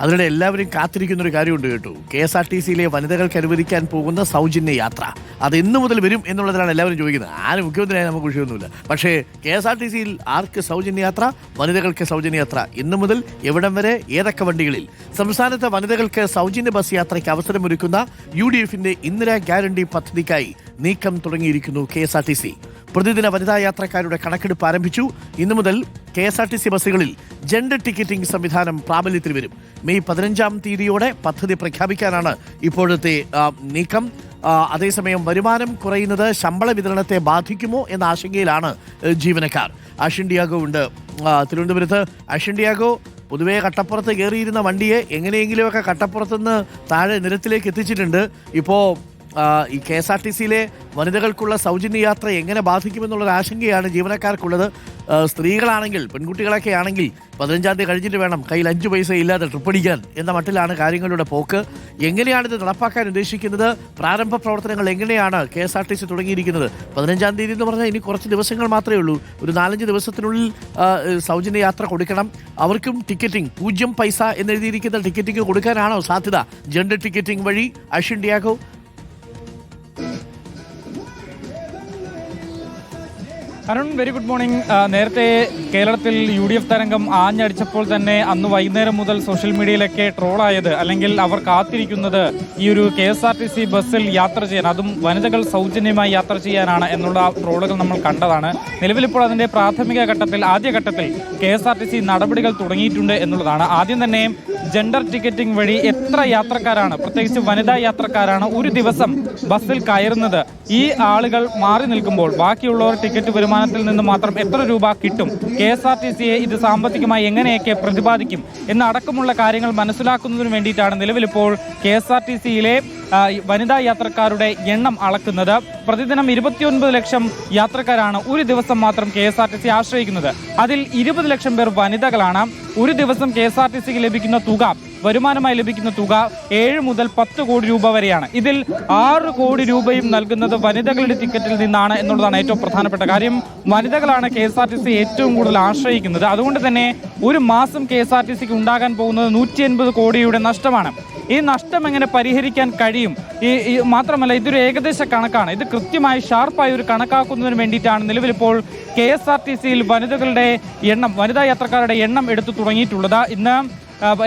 അതിനിടെ എല്ലാവരും കാത്തിരിക്കുന്നൊരു കാര്യമുണ്ട് കേട്ടോ. KSRTCയിലെ വനിതകൾക്ക് അനുവദിക്കാൻ പോകുന്ന സൗജന്യ യാത്ര അത് ഇന്നു മുതൽ വരും എന്നുള്ളതിലാണ് എല്ലാവരും ചോദിക്കുന്നത്. ആരും മുഖ്യമന്ത്രിയായി നമുക്ക് വിഷയമൊന്നുമില്ല. പക്ഷേ KSRTCയിൽ ആർക്ക് സൗജന്യ യാത്ര? വനിതകൾക്ക് സൗജന്യ യാത്ര ഇന്നു മുതൽ എവിടം വരെ, ഏതൊക്കെ വണ്ടികളിൽ? സംസ്ഥാനത്തെ വനിതകൾക്ക് സൗജന്യ ബസ് യാത്രയ്ക്ക് അവസരമൊരുക്കുന്ന UDFന്റെ ഇന്ദിരാ ഗ്യാരണ്ടി പദ്ധതിക്കായി നീക്കം തുടങ്ങിയിരിക്കുന്നു KSRTC. പ്രതിദിന വനിതാ യാത്രക്കാരുടെ കണക്കെടുപ്പ് ആരംഭിച്ചു. ഇന്നു മുതൽ KSRTC ബസ്സുകളിൽ ജെൻഡർ ടിക്കറ്റിംഗ് സംവിധാനം പ്രാബല്യത്തിൽ വരും. മെയ് 15-ാം തീയതിയോടെ പദ്ധതി പ്രഖ്യാപിക്കാനാണ് ഇപ്പോഴത്തെ നീക്കം. അതേസമയം വരുമാനം കുറയുന്നത് ശമ്പള വിതരണത്തെ ബാധിക്കുമോ എന്ന ആശങ്കയിലാണ് ജീവനക്കാർ. ആഷിൻ ഡിയാഗോ ഉണ്ട് തിരുവനന്തപുരത്ത്. ആഷിൻ ഡിയാഗോ, പൊതുവേ കട്ടപ്പുറത്ത് കയറിയിരുന്ന വണ്ടിയെ എങ്ങനെയെങ്കിലുമൊക്കെ കട്ടപ്പുറത്തുനിന്ന് താഴെ നിരത്തിലേക്ക് എത്തിച്ചിട്ടുണ്ട്. ഇപ്പോൾ ഈ KSRTCയിലെ വനിതകൾക്കുള്ള സൗജന്യ യാത്ര എങ്ങനെ ബാധിക്കുമെന്നുള്ളൊരു ആശങ്കയാണ് ജീവനക്കാർക്കുള്ളത്. സ്ത്രീകളാണെങ്കിൽ, പെൺകുട്ടികളൊക്കെ ആണെങ്കിൽ 15-ാം തീയതി കഴിഞ്ഞിട്ട് വേണം കയ്യിൽ 5 പൈസ ഇല്ലാതെ ട്രിപ്പ് അടിക്കാൻ എന്ന മട്ടിലാണ് കാര്യങ്ങളുടെ പോക്ക്. എങ്ങനെയാണിത് നടപ്പാക്കാൻ ഉദ്ദേശിക്കുന്നത്? പ്രാരംഭ പ്രവർത്തനങ്ങൾ എങ്ങനെയാണ് KSRTC തുടങ്ങിയിരിക്കുന്നത്? 15-ാം തീയതി എന്ന് പറഞ്ഞാൽ ഇനി കുറച്ച് ദിവസങ്ങൾ മാത്രമേ ഉള്ളൂ. ഒരു 4-5 ദിവസത്തിനുള്ളിൽ സൗജന്യ യാത്ര കൊടുക്കണം. അവർക്കും ടിക്കറ്റിംഗ് 0 പൈസ എന്നെഴുതിയിരിക്കുന്ന ടിക്കറ്റിംഗ് കൊടുക്കാനാണോ സാധ്യത? ജെൻഡർ ടിക്കറ്റിംഗ് വഴി? Ashin Diego. Arun, very good morning. നേരത്തെ കേരളത്തിൽ UDF തരംഗം ആഞ്ഞടിച്ചപ്പോൾ തന്നെ അന്ന് വൈകുന്നേരം മുതൽ സോഷ്യൽ മീഡിയയിലൊക്കെ ട്രോളായത്, അല്ലെങ്കിൽ അവർ കാത്തിരിക്കുന്നത് ഈ ഒരു KSRTC ബസ്സിൽ യാത്ര ചെയ്യാൻ, അതും വനിതകൾ സൗജന്യമായി യാത്ര ചെയ്യാനാണ് എന്നുള്ള ട്രോളുകൾ നമ്മൾ കണ്ടതാണ്. നിലവിലിപ്പോൾ അതിന്റെ പ്രാഥമിക ഘട്ടത്തിൽ, ആദ്യഘട്ടത്തിൽ KSRTC നടപടികൾ തുടങ്ങിയിട്ടുണ്ട് എന്നുള്ളതാണ്. ആദ്യം തന്നെ ജെൻഡർ ടിക്കറ്റിംഗ് വഴി എത്ര യാത്രക്കാരാണ്, പ്രത്യേകിച്ച് വനിതാ യാത്രക്കാരാണ് ഒരു ദിവസം ബസ്സിൽ കയറുന്നത്, ഈ ആളുകൾ മാറി നിൽക്കുമ്പോൾ ബാക്കിയുള്ളവർ ടിക്കറ്റ് വരുമാനത്തിൽ നിന്ന് മാത്രം എത്ര രൂപ കിട്ടും, KSRTCയെ ഇത് സാമ്പത്തികമായി എങ്ങനെയൊക്കെ പ്രതിപാദിക്കും എന്നടക്കമുള്ള കാര്യങ്ങൾ മനസ്സിലാക്കുന്നതിന് വേണ്ടിയിട്ടാണ് നിലവിലിപ്പോൾ KSRTCയിലെ വനിതാ യാത്രക്കാരുടെ എണ്ണം അളക്കുന്നത്. പ്രതിദിനം 29 ലക്ഷം യാത്രക്കാരാണ് ഒരു ദിവസം മാത്രം KSRTC ആശ്രയിക്കുന്നത്. അതിൽ 20 ലക്ഷം പേർ വനിതകളാണ്. ഒരു ദിവസം KSRTCക്ക് ലഭിക്കുന്ന തുക, വരുമാനമായി ലഭിക്കുന്ന തുക 7 മുതൽ 10 കോടി രൂപ വരെയാണ്. ഇതിൽ 6 കോടി രൂപയും നൽകുന്നത് വനിതകളുടെ ടിക്കറ്റിൽ നിന്നാണ് എന്നുള്ളതാണ് ഏറ്റവും പ്രധാനപ്പെട്ട കാര്യം. വനിതകളാണ് KSRTC ഏറ്റവും കൂടുതൽ ആശ്രയിക്കുന്നത്. അതുകൊണ്ട് തന്നെ ഒരു മാസം KSRTCക്ക് ഉണ്ടാകാൻ പോകുന്നത് 180 കോടിയുടെ നഷ്ടമാണ്. ഈ നഷ്ടം എങ്ങനെ പരിഹരിക്കാൻ കഴിയും? മാത്രമല്ല, ഇതൊരു ഏകദേശ കണക്കാണ്. ഇത് കൃത്യമായി ഷാർപ്പായി ഒരു കണക്കാക്കുന്നതിന് വേണ്ടിയിട്ടാണ് നിലവിലിപ്പോൾ KSRTCയിൽ വനിതകളുടെ എണ്ണം, വനിതാ യാത്രക്കാരുടെ എണ്ണം എടുത്തു തുടങ്ങിയിട്ടുള്ളത്. ഇന്ന്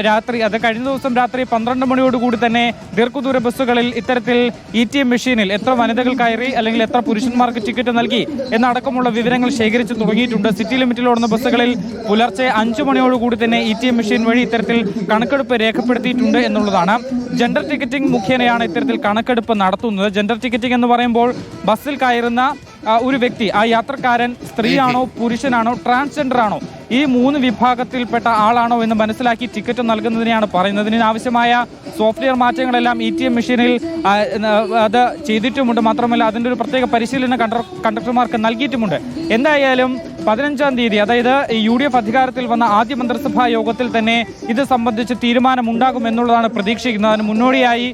രാത്രി, അത് കഴിഞ്ഞ ദിവസം രാത്രി 12 മണിയോടുകൂടി തന്നെ ദീർഘദൂര ബസ്സുകളിൽ ഇത്തരത്തിൽ ETM മെഷീനിൽ എത്ര വനിതകൾ കയറി, അല്ലെങ്കിൽ എത്ര പുരുഷന്മാർക്ക് ടിക്കറ്റ് നൽകി എന്നടക്കമുള്ള വിവരങ്ങൾ ശേഖരിച്ച് തുടങ്ങിയിട്ടുണ്ട്. സിറ്റി ലിമിറ്റിൽ ഓടുന്ന ബസ്സുകളിൽ പുലർച്ചെ 5 മണിയോടുകൂടി തന്നെ ETM മെഷീൻ വഴി ഇത്തരത്തിൽ കണക്കെടുപ്പ് രേഖപ്പെടുത്തിയിട്ടുണ്ട് എന്നുള്ളതാണ്. ജെൻഡർ ടിക്കറ്റിംഗ് മുഖേനയാണ് ഇത്തരത്തിൽ കണക്കെടുപ്പ് നടത്തുന്നത്. ജെൻഡർ ടിക്കറ്റിംഗ് എന്ന് പറയുമ്പോൾ ബസ്സിൽ കയറുന്ന ഒരു വ്യക്തി, ആ യാത്രക്കാരൻ സ്ത്രീയാണോ, പുരുഷനാണോ, ട്രാൻസ്ജെൻഡർ ആണോ, ഈ 3 വിഭാഗത്തിൽപ്പെട്ട ആളാണോ എന്ന് മനസ്സിലാക്കി ടിക്കറ്റ് നൽകുന്നതിനെയാണ് പറയുന്നത്. ഇതിനാവശ്യമായ സോഫ്റ്റ്വെയർ മാറ്റങ്ങളെല്ലാം ETM മെഷീനിൽ അത് ചെയ്തിട്ടുമുണ്ട്. മാത്രമല്ല, അതിൻ്റെ ഒരു പ്രത്യേക പരിശീലനം കണ്ടക്ടർമാർക്ക് നൽകിയിട്ടുമുണ്ട്. എന്തായാലും 15-ാം തീയതി, അതായത് UDF അധികാരത്തിൽ വന്ന ആദ്യ മന്ത്രിസഭാ യോഗത്തിൽ തന്നെ ഇത് സംബന്ധിച്ച് തീരുമാനമുണ്ടാകും എന്നുള്ളതാണ് പ്രതീക്ഷിക്കുന്നത്. അതിന് മുന്നോടിയായി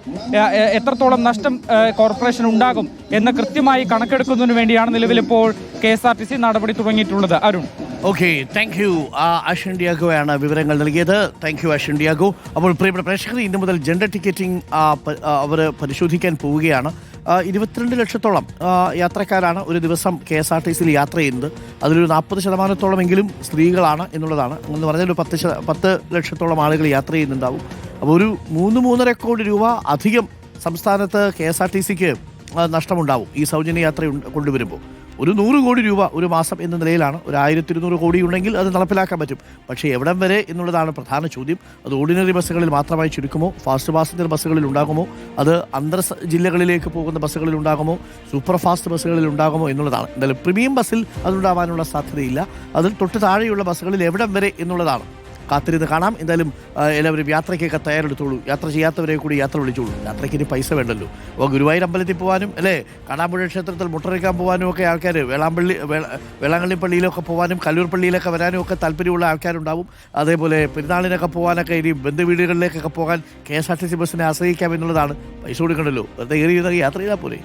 എത്രത്തോളം നഷ്ടം കോർപ്പറേഷൻ ഉണ്ടാകും എന്ന് കൃത്യമായി കണക്കെടുക്കുന്നതിന് വേണ്ടിയാണ് നിലവിലിപ്പോൾ KSRTC നടപടി തുടങ്ങിയിട്ടുള്ളത്. Arun. Okay, thank you. Ashin ഡിയാഗോയാണ് വിവരങ്ങൾ നൽകിയത്. Thank you Ashin Diago. അപ്പോൾ പ്രിയപ്പെട്ട പ്രേക്ഷകർ, ഇന്നു മുതൽ ജെൻഡർ ടിക്കറ്റിംഗ് അവർ പരിശോധിക്കാൻ പോവുകയാണ്. 22 ലക്ഷത്തോളം യാത്രക്കാരാണ് ഒരു ദിവസം KSRTCയിൽ യാത്ര ചെയ്യുന്നത്. അതിലൊരു 40% സ്ത്രീകളാണ് എന്നുള്ളതാണ്. എന്ന് പറഞ്ഞാൽ ഒരു 10 ലക്ഷത്തോളം ആളുകൾ യാത്ര ചെയ്യുന്നുണ്ടാവും. അപ്പോൾ ഒരു 3-3.5 കോടി രൂപ അധികം സംസ്ഥാനത്ത് KSRTCക്ക് നഷ്ടമുണ്ടാവും ഈ സൗജന്യ യാത്ര കൊണ്ടുവരുമ്പോൾ. ഒരു 100 കോടി രൂപ ഒരു മാസം എന്ന നിലയിലാണ്. ഒരു 1200 കോടി ഉണ്ടെങ്കിൽ അത് നടപ്പിലാക്കാൻ പറ്റും. പക്ഷേ എവിടം വരെ എന്നുള്ളതാണ് പ്രധാന ചോദ്യം. അത് ഓർഡിനറി ബസ്സുകളിൽ മാത്രമായി ചുരുക്കുമോ, ഫാസ്റ്റ് പാസഞ്ചർ ബസ്സുകളിൽ ഉണ്ടാകുമോ, അത് അന്തർ ജില്ലകളിലേക്ക് പോകുന്ന ബസ്സുകളിൽ ഉണ്ടാകുമോ, സൂപ്പർ ഫാസ്റ്റ് ബസ്സുകളിൽ ഉണ്ടാകുമോ എന്നുള്ളതാണ്. എന്തായാലും പ്രീമിയം ബസ്സിൽ അതുണ്ടാവാനുള്ള സാധ്യതയില്ല. അതിൽ തൊട്ട് താഴെയുള്ള ബസ്സുകളിൽ എവിടം വരെ എന്നുള്ളതാണ്. കാത്തിരുന്ന് കാണാം. എന്തായാലും എല്ലാവരും യാത്രയ്ക്കൊക്കെ തയ്യാറെടുത്തോളൂ. യാത്ര ചെയ്യാത്തവരെ കൂടി യാത്ര വിളിച്ചോളൂ. യാത്രയ്ക്ക് ഇനി പൈസ വേണ്ടല്ലോ. അപ്പോൾ ഗുരുവായൂർ അമ്പലത്തിൽ പോകാനും, അല്ലേ, കാടാമ്പുഴ ക്ഷേത്രത്തിൽ മുട്ടറിക്കാൻ പോകാനും ഒക്കെ ആൾക്കാർ, വേളാങ്കണ്ണി പള്ളിയിലൊക്കെ പോകാനും, കല്ലൂർ പള്ളിയിലൊക്കെ വരാനും ഒക്കെ താല്പര്യമുള്ള ആൾക്കാരുണ്ടാവും. അതേപോലെ പെരുന്നാളിനൊക്കെ പോകാനൊക്കെ, ഇനി ബന്ധുവീടുകളിലേക്കൊക്കെ പോകാൻ KSRTC ബസ്സിനെ ആശ്രയിക്കാം എന്നുള്ളതാണ്. പൈസ കൊടുക്കണ്ടല്ലോ, വെറുതെ കയറി യാത്ര ചെയ്താൽ പോലെ.